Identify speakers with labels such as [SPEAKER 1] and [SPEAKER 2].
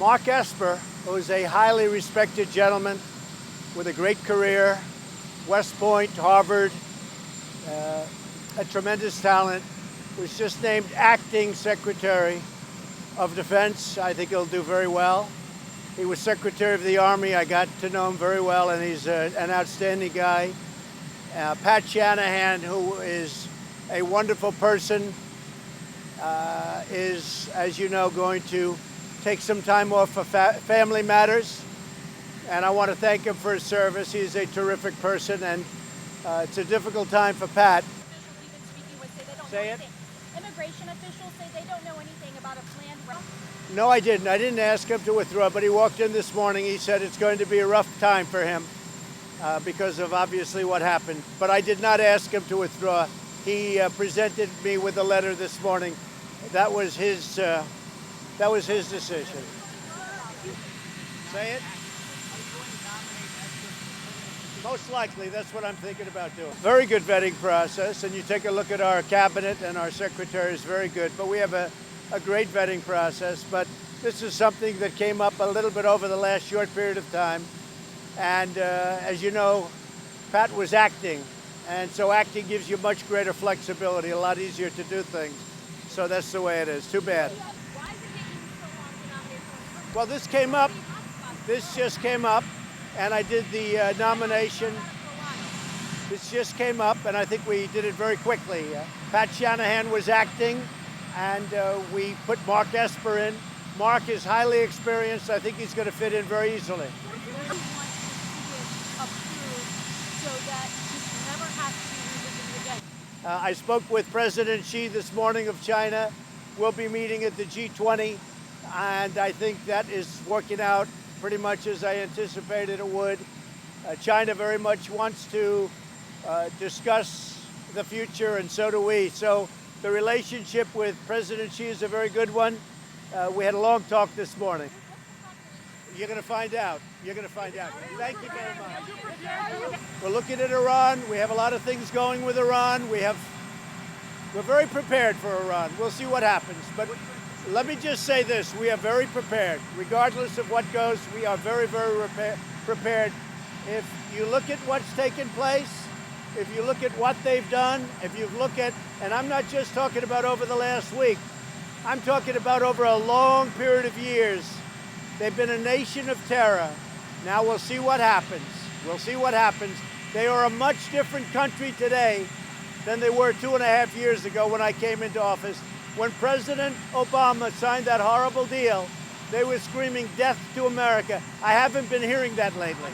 [SPEAKER 1] Mark Esper, who is a highly respected gentleman with a great career, West Point, Harvard, a tremendous talent, was just named Acting Secretary of Defense. I think he'll do very well. He was Secretary of the Army. I got to know him very well, and he's an outstanding guy. Pat Shanahan, who is a wonderful person, is, as you know, going to take some time off for family matters. And I want to thank him for his service. He's a terrific person, and it's a difficult time for Pat. Say it.
[SPEAKER 2] Immigration officials say they don't know anything about a planned route.
[SPEAKER 1] No, I didn't. I didn't ask him to withdraw, but he walked in this morning. He said it's going to be a rough time for him because of obviously what happened. But I did not ask him to withdraw. He presented me with a letter this morning. That was his decision. Say it. Most likely, that's what I'm thinking about doing. Very good vetting process, and you take a look at our cabinet and our secretaries, very good. But we have a great vetting process. But this is something that came up a little bit over the last short period of time. And as you know, Pat was acting. And so acting gives you much greater flexibility, a lot easier to do things. So that's the way it is. Too bad.
[SPEAKER 2] Why is it taking so long to nominate someone?
[SPEAKER 1] Well, this came up. This just came up. And I did the nomination. This just came up, and I think we did it very quickly. Pat Shanahan was acting, and we put Mark Esper in. Mark is highly experienced. I think he's going to fit in very easily. I spoke with President Xi this morning of China. We'll be meeting at the G20, and I think that is working out pretty much as I anticipated it would. China very much wants to discuss the future, and so do we. So the relationship with President Xi is a very good one. We had a long talk this morning. You're going to find out. You're going to find out. Thank you very much. We're looking at Iran. We have a lot of things going with Iran. We're very prepared for Iran. We'll see what happens. But let me just say this. We are very prepared. Regardless of what goes, we are very, very prepared. If you look at what's taken place, if you look at what they've done, if you look at, and I'm not just talking about over the last week, I'm talking about over a long period of years. They've been a nation of terror. Now we'll see what happens. We'll see what happens. They are a much different country today than they were 2.5 years ago when I came into office. When President Obama signed that horrible deal, they were screaming death to America. I haven't been hearing that lately.